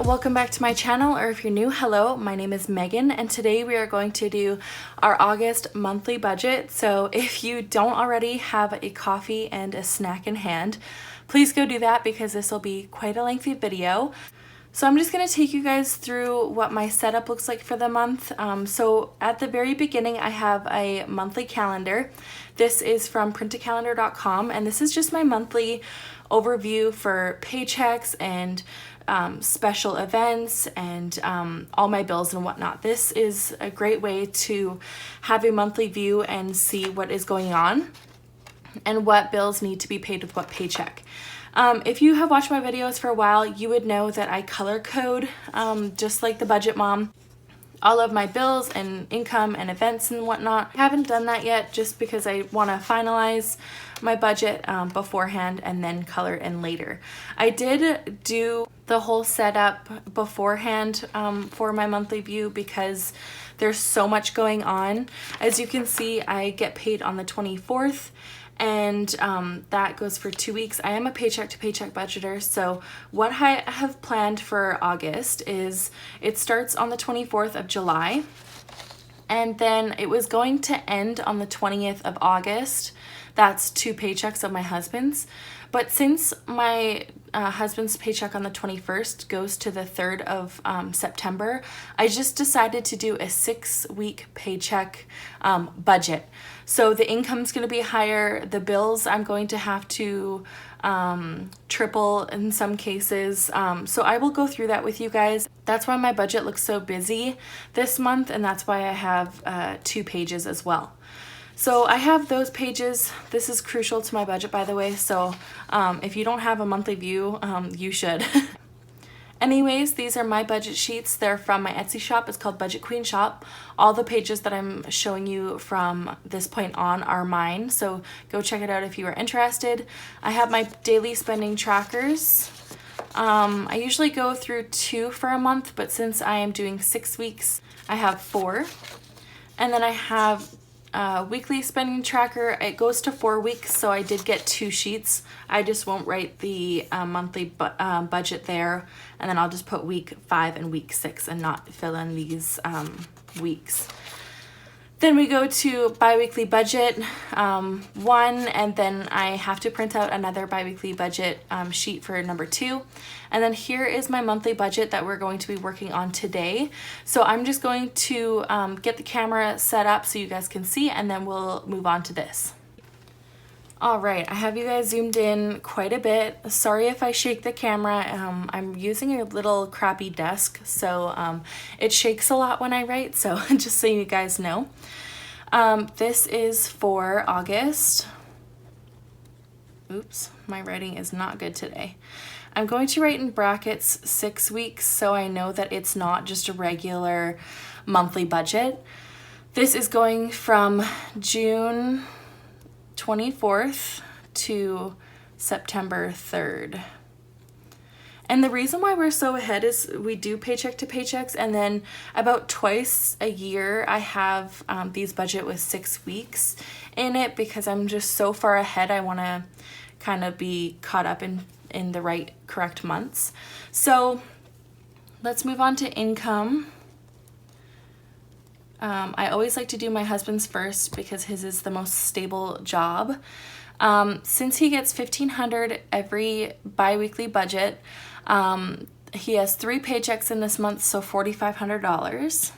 welcome back to my channel, or if you're new, hello, my name is Megan, and today we are going to do our August monthly budget. So if you don't already have a coffee and a snack in hand, please go do that because this will be quite a lengthy video. So I'm just going to take you guys through what my setup looks like for the month. So at the very beginning, I have a monthly calendar. This is from printacalendar.com, and this is just my monthly overview for paychecks and special events and all my bills and whatnot. This is a great way to have a monthly view and see what is going on and what bills need to be paid with what paycheck. If you have watched my videos for a while, you would know that I color code, just like the Budget Mom, all of my bills and income and events and whatnot. I haven't done that yet just because I want to finalize my budget beforehand and then color in later. I did do the whole setup beforehand for my monthly view because there's so much going on. As you can see, I get paid on the 24th. And that goes for 2 weeks. I am a paycheck to paycheck budgeter, so what I have planned for August is it starts on the 24th of July, and then it was going to end on the 20th of August. That's 2 paychecks of my husband's. But since my husband's paycheck on the 21st goes to the 3rd of September, I just decided to do a 6-week paycheck budget. So the income's going to be higher. The bills I'm going to have to triple in some cases. So I will go through that with you guys. That's why my budget looks so busy this month, and that's why I have 2 pages as well. So I have those pages. This is crucial to my budget, by the way, so if you don't have a monthly view, you should. Anyways, these are my budget sheets. They're from my Etsy shop. It's called BudgetQueenShop. All the pages that I'm showing you from this point on are mine, so go check it out if you are interested. I have my daily spending trackers. I usually go through 2 for a month, but since I am doing 6 weeks, I have 4. And then I have weekly spending tracker. It goes to 4 weeks, so I did get 2 sheets. I just won't write the monthly budget there, and then I'll just put week 5 and week 6 and not fill in these weeks. Then we go to bi-weekly budget 1, and then I have to print out another bi-weekly budget sheet for number 2. And then here is my monthly budget that we're going to be working on today. So I'm just going to get the camera set up so you guys can see, and then we'll move on to this. All right, I have you guys zoomed in quite a bit. Sorry if I shake the camera. I'm using a little crappy desk, so it shakes a lot when I write, so just so you guys know. This is for August. Oops, my writing is not good today. I'm going to write in brackets 6 weeks so I know that it's not just a regular monthly budget. This is going from June 24th to September 3rd. And the reason why we're so ahead is we do paycheck to paychecks, and then about twice a year I have these budget with 6 weeks in it because I'm just so far ahead. I want to kind of be caught up in the right correct months. So let's move on to income. I always like to do my husband's first because his is the most stable job. Since he gets $1,500 every bi-weekly budget, he has 3 paychecks in this month, so $4,500.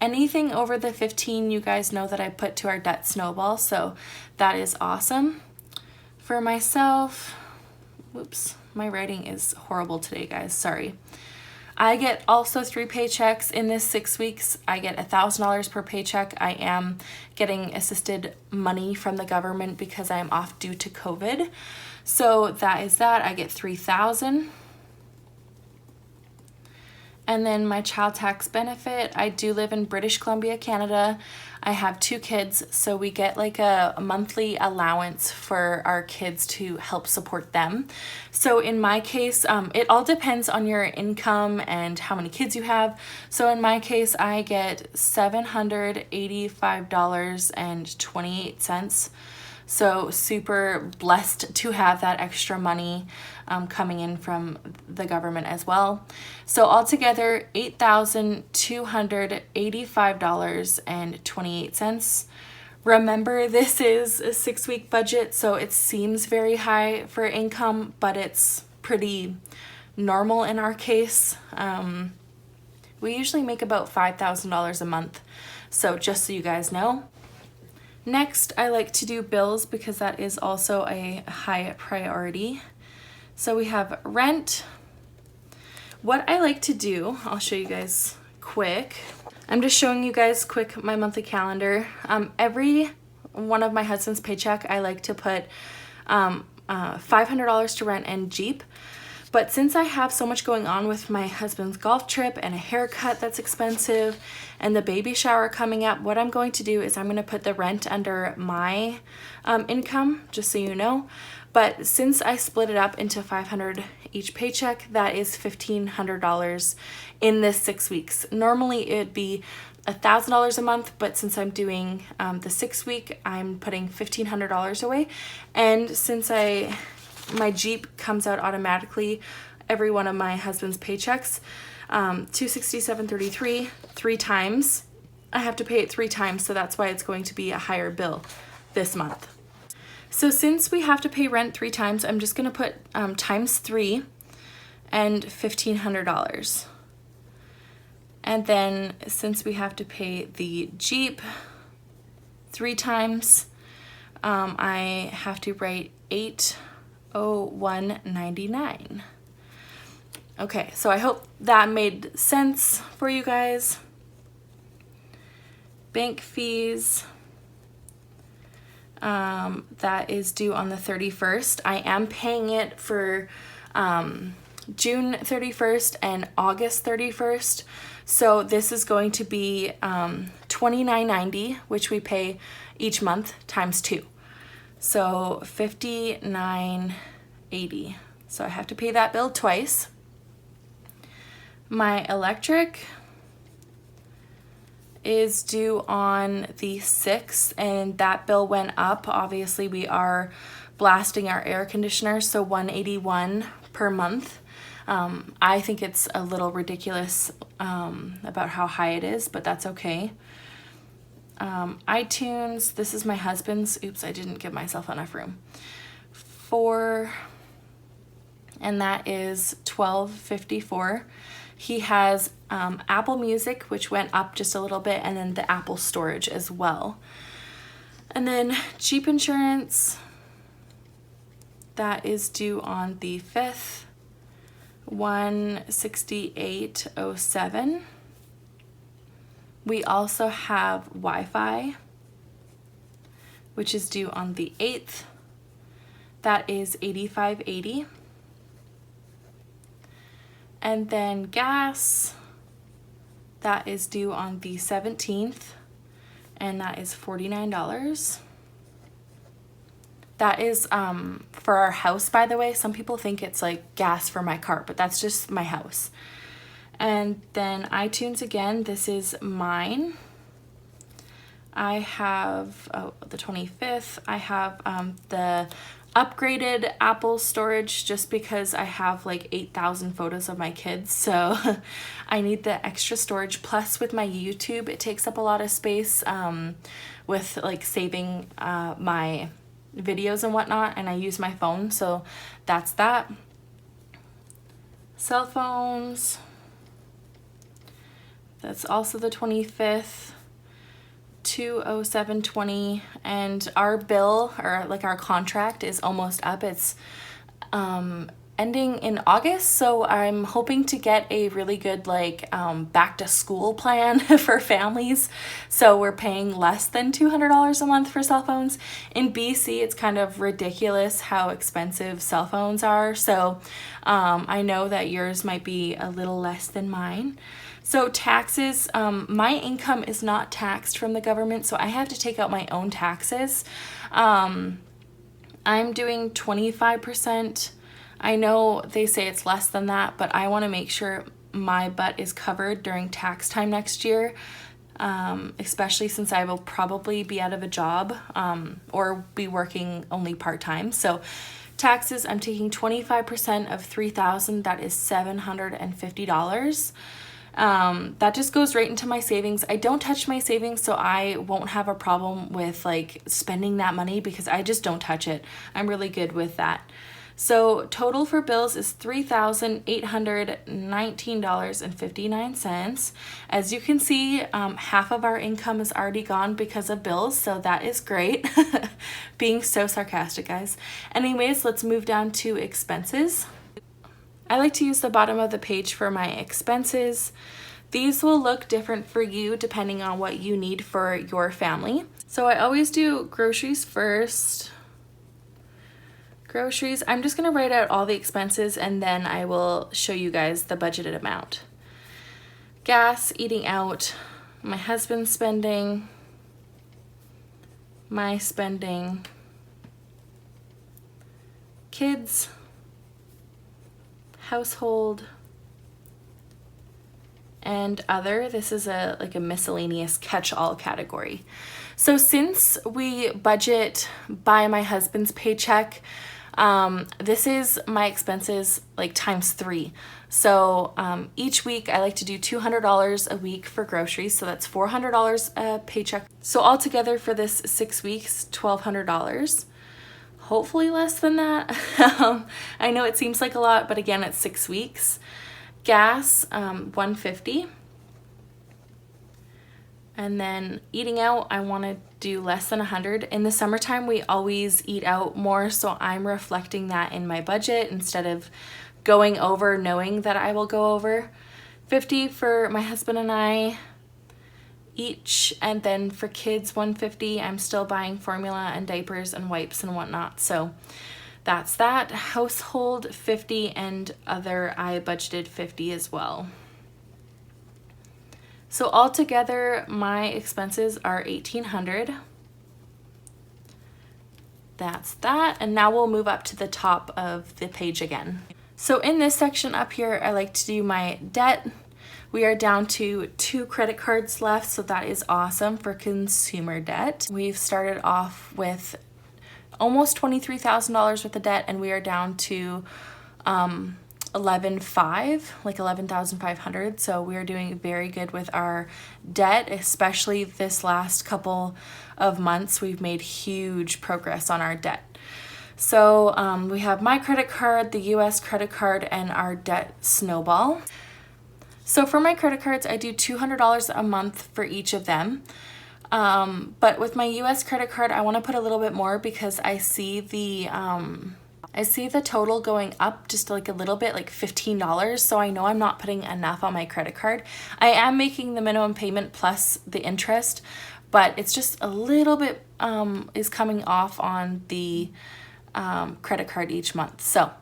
Anything over the 15, you guys know that I put to our debt snowball, so that is awesome. For myself, whoops, my writing is horrible today, guys, sorry. I get also 3 paychecks in this 6 weeks. I get $1,000 per paycheck. I am getting assisted money from the government because I am off due to COVID. So that is that. I get $3,000. And then my child tax benefit, I do live in British Columbia, Canada. I have 2 kids, so we get like a monthly allowance for our kids to help support them. So in my case, it all depends on your income and how many kids you have. So in my case, I get $785.28 So super blessed to have that extra money coming in from the government as well. So altogether, $8,285.28. Remember, this is a 6-week budget, so it seems very high for income, but it's pretty normal in our case. We usually make about $5,000 a month, so just so you guys know. Next, I like to do bills because that is also a high priority. So we have rent. What I like to do, I'll show you guys quick. I'm just showing you guys quick my monthly calendar. Every one of my husband's paycheck, I like to put $500 to rent and Jeep. But since I have so much going on with my husband's golf trip and a haircut that's expensive and the baby shower coming up, what I'm going to do is I'm going to put the rent under my income, just so you know. But since I split it up into $500 each paycheck, that is $1,500 in this 6 weeks. Normally it'd be $1,000 a month, but since I'm doing the 6 week, I'm putting $1,500 away. And since my Jeep comes out automatically every one of my husband's paychecks, $267.33 3 times. I have to pay it 3 times, so that's why it's going to be a higher bill this month. So since we have to pay rent 3 times, I'm just going to put times 3 and $1,500. And then since we have to pay the Jeep 3 times, I have to write $801.99. Okay, so I hope that made sense for you guys. Bank fees, that is due on the 31st. I am paying it for June 31st and August 31st. So this is going to be $29.90, which we pay each month times 2. So $59.80. So I have to pay that bill twice. My electric is due on the 6th, and that bill went up. Obviously, we are blasting our air conditioner, so $181 per month. I think it's a little ridiculous about how high it is, but that's okay. iTunes, this is my husband's. Oops, I didn't give myself enough room. And that is $12.54. He has Apple Music, which went up just a little bit, and then the Apple storage as well. And then Jeep insurance, that is due on the 5th, $168.07. We also have Wi-Fi, which is due on the 8th. That is $85.80. And then gas, that is due on the 17th, and that is $49. That is for our house, by the way. Some people think it's like gas for my car, but that's just my house. And then iTunes again, this is mine. I have, the 25th, I have the upgraded Apple storage just because I have like 8,000 photos of my kids, so I need the extra storage. Plus with my YouTube, it takes up a lot of space with like saving my videos and whatnot, and I use my phone, so that's that. Cell phones, that's also the 25th, $207.20, and our bill, or like our contract, is almost up. It's ending in August, so I'm hoping to get a really good like back to school plan for families, so we're paying less than $200 a month for cell phones. In BC, it's kind of ridiculous how expensive cell phones are, so I know that yours might be a little less than mine. So taxes, my income is not taxed from the government, so I have to take out my own taxes. I'm doing 25%. I know they say it's less than that, but I want to make sure my butt is covered during tax time next year. especially since I will probably be out of a job or be working only part-time. So taxes, I'm taking 25% of $3,000, that is $750. That just goes right into my savings. I don't touch my savings, so I won't have a problem with like spending that money because I just don't touch it. I'm really good with that. So total for bills is $3,819.59. As you can see, half of our income is already gone because of bills, so that is great. Being so sarcastic, guys. Anyways, let's move down to expenses. I like to use the bottom of the page for my expenses. These will look different for you depending on what you need for your family. So I always do groceries first. Groceries, I'm just gonna write out all the expenses and then I will show you guys the budgeted amount. Gas, eating out, my husband's spending, my spending, kids, household, and other. This is like a miscellaneous catch-all category. So since we budget by my husband's paycheck, this is my expenses like times 3. So each week I like to do $200 a week for groceries, so that's $400 a paycheck. So altogether for this 6 weeks, $1,200. Hopefully less than that. I know it seems like a lot, but again, it's 6 weeks. Gas, $150. And then eating out, I want to do less than $100. In the summertime, we always eat out more, so I'm reflecting that in my budget instead of going over knowing that I will go over. $50 for my husband and I each, and then for kids, $150. I'm still buying formula and diapers and wipes and whatnot, so that's that. Household, $50, and other, I budgeted $50 as well. So altogether, my expenses are $1,800. That's that. And now we'll move up to the top of the page again. So in this section up here, I like to do my debt. We are down to 2 credit cards left, so that is awesome for consumer debt. We've started off with almost $23,000 worth of debt, and we are down to 11,500. So we are doing very good with our debt, especially this last couple of months. We've made huge progress on our debt. So we have my credit card, the US credit card, and our debt snowball. So for my credit cards, I do $200 a month for each of them. But with my US credit card, I want to put a little bit more because I see the total going up just like a little bit, like $15. So I know I'm not putting enough on my credit card. I am making the minimum payment plus the interest, but it's just a little bit is coming off on the credit card each month. So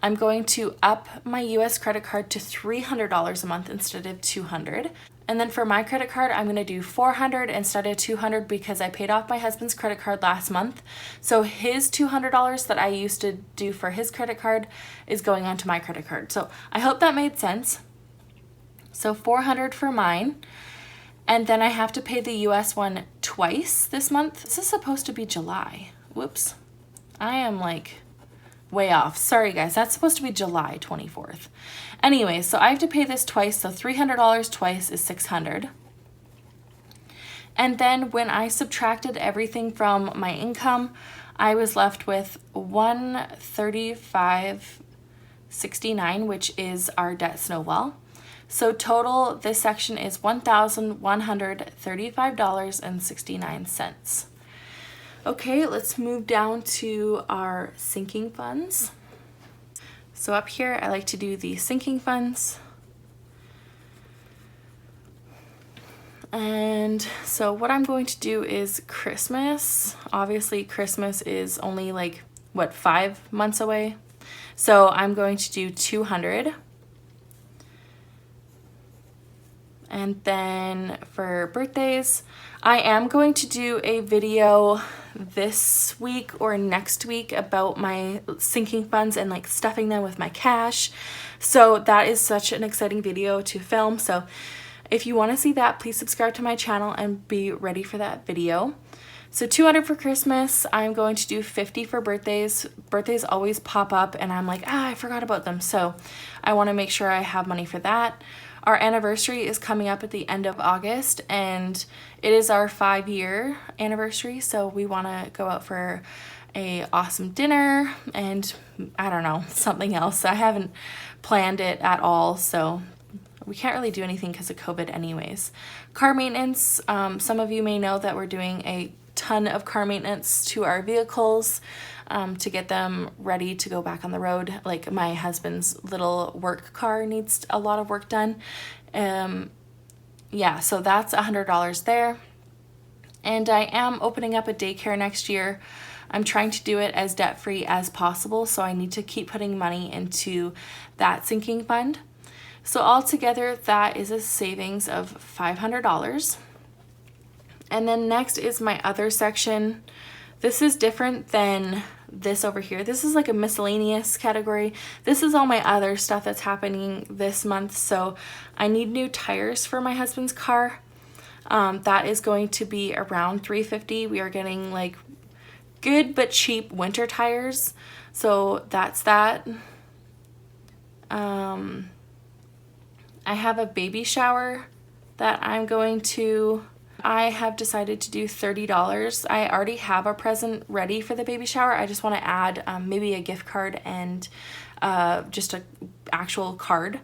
I'm going to up my US credit card to $300 a month instead of $200. And then for my credit card, I'm going to do $400 instead of $200 because I paid off my husband's credit card last month. So his $200 that I used to do for his credit card is going onto my credit card. So I hope that made sense. So $400 for mine. And then I have to pay the US one twice this month. This is supposed to be July. Whoops. I am like way off. Sorry guys, that's supposed to be July 24th. Anyway, so I have to pay this twice, so $300 twice is $600. And then when I subtracted everything from my income, I was left with $135.69, which is our debt snowball. So total, this section is $1,135.69. Okay, let's move down to our sinking funds. So up here, I like to do the sinking funds. And so what I'm going to do is Christmas. Obviously, Christmas is only like, what, 5 months away? So I'm going to do $200. And then for birthdays, I am going to do a video this week or next week about my sinking funds and like stuffing them with my cash. So that is such an exciting video to film. So If you want to see that, please subscribe to my channel and be ready for that video. So 200 for Christmas. I'm going to do 50 for birthdays. Birthdays always pop up and I'm like, I forgot about them. So I want to make sure I have money for that. Our anniversary is coming up at the end of August and it is our 5-year anniversary. So we want to go out for a awesome dinner and I don't know, something else. I haven't planned it at all. So we can't really do anything because of COVID anyways. Car maintenance. Some of you may know that we're doing a ton of car maintenance to our vehicles to get them ready to go back on the road. Like my husband's little work car needs a lot of work done. Yeah, so that's $100 there. And I am opening up a daycare next year. I'm trying to do it as debt-free as possible, so I need to keep putting money into that sinking fund. So altogether, that is a savings of $500. And then next is my other section. This is different than this over here. This is like a miscellaneous category. This is all my other stuff that's happening this month. So I need new tires for my husband's car. That is going to be around $350. We are getting like good but cheap winter tires. So that's that. I have a baby shower that I'm going to. I have decided to do $30. I already have a present ready for the baby shower. I just want to add maybe a gift card and just an actual card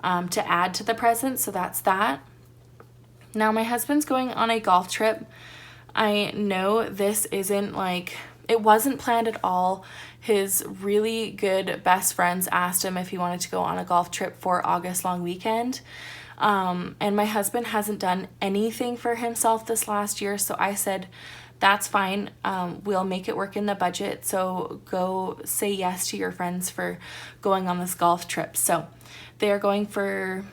to add to the present. So that's that. Now my husband's going on a golf trip. I know this isn't like, it wasn't planned at all. His really good best friends asked him if he wanted to go on a golf trip for August long weekend. And my husband hasn't done anything for himself this last year. So I said, that's fine. We'll make it work in the budget. So go say yes to your friends for going on this golf trip. So they're going for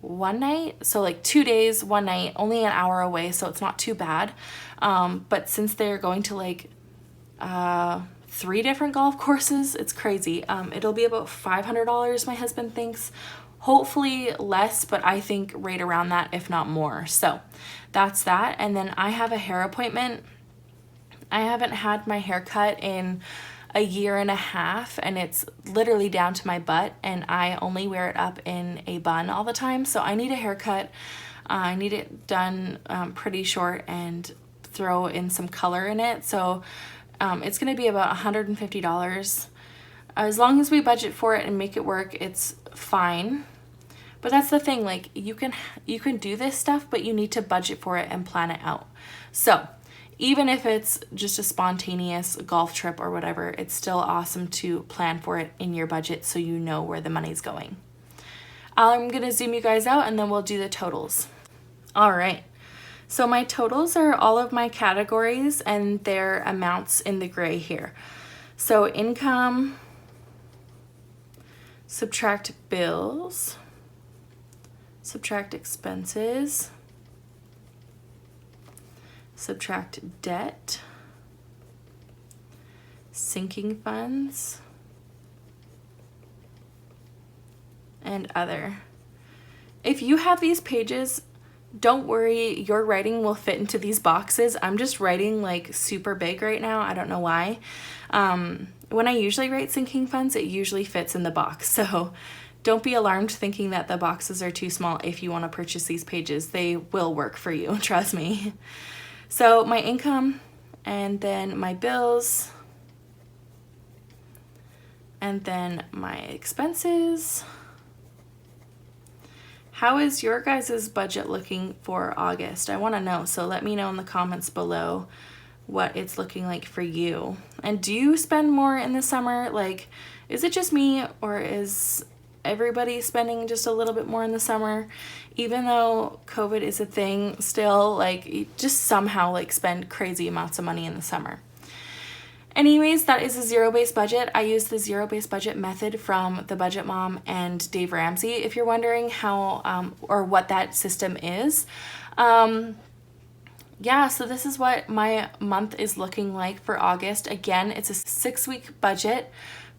one night. So like 2 days, 1 night, only an hour away. So it's not too bad. But since they're going to like, 3 different golf courses, it's crazy. It'll be about $500, my husband thinks. Hopefully less, but I think right around that, if not more. So that's that. And then I have a hair appointment. I haven't had my hair cut in a year and a half, and it's literally down to my butt, and I only wear it up in a bun all the time. So I need a haircut. I need it done pretty short and throw in some color in it. So it's going to be about $150. As long as we budget for it and make it work, it's fine. But that's the thing, like you can do this stuff, but you need to budget for it and plan it out. So even if it's just a spontaneous golf trip or whatever, it's still awesome to plan for it in your budget so you know where the money's going. I'm gonna zoom you guys out and then we'll do the totals. All right. So my totals are all of my categories and their amounts in the gray here. So income, subtract bills, subtract expenses, subtract debt, sinking funds, and other. If you have these pages, don't worry, your writing will fit into these boxes. I'm just writing like super big right now. I don't know why. When I usually write sinking funds, it usually fits in the box. So don't be alarmed thinking that the boxes are too small if you want to purchase these pages. They will work for you, trust me. So my income, and then my bills, and then my expenses. How is your guys' budget looking for August? I want to know, so let me know in the comments below what it's looking like for you. And do you spend more in the summer? Like, is it just me, or is everybody spending just a little bit more in the summer? Even though COVID is a thing still, like, you just somehow like spend crazy amounts of money in the summer. Anyways, that is a zero-based budget. I use the zero-based budget method from The Budget Mom and Dave Ramsey, if you're wondering how or what that system is. Yeah, so this is what my month is looking like for August. Again, it's a 6-week budget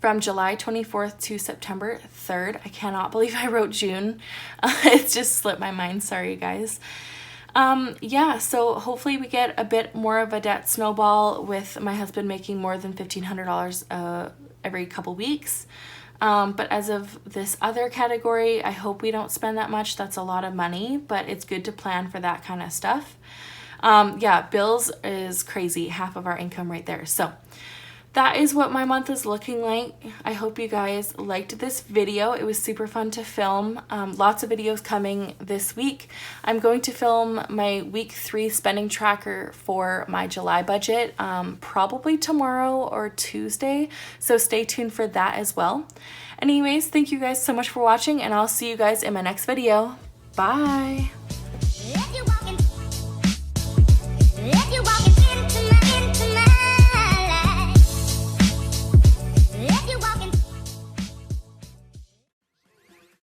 from July 24th to September 3rd. I cannot believe I wrote June. It's just slipped my mind. Sorry, guys. Yeah, so hopefully we get a bit more of a debt snowball with my husband making more than $1,500 every couple weeks. But as of this other category, I hope we don't spend that much. That's a lot of money, but it's good to plan for that kind of stuff. Yeah, bills is crazy, half of our income right there. So that is what my month is looking like. I hope you guys liked this video. It was super fun to film. Lots of videos coming this week. I'm going to film my week 3 spending tracker for my July budget, probably tomorrow or Tuesday. So stay tuned for that as well. Anyways, thank you guys so much for watching, and I'll see you guys in my next video. Bye.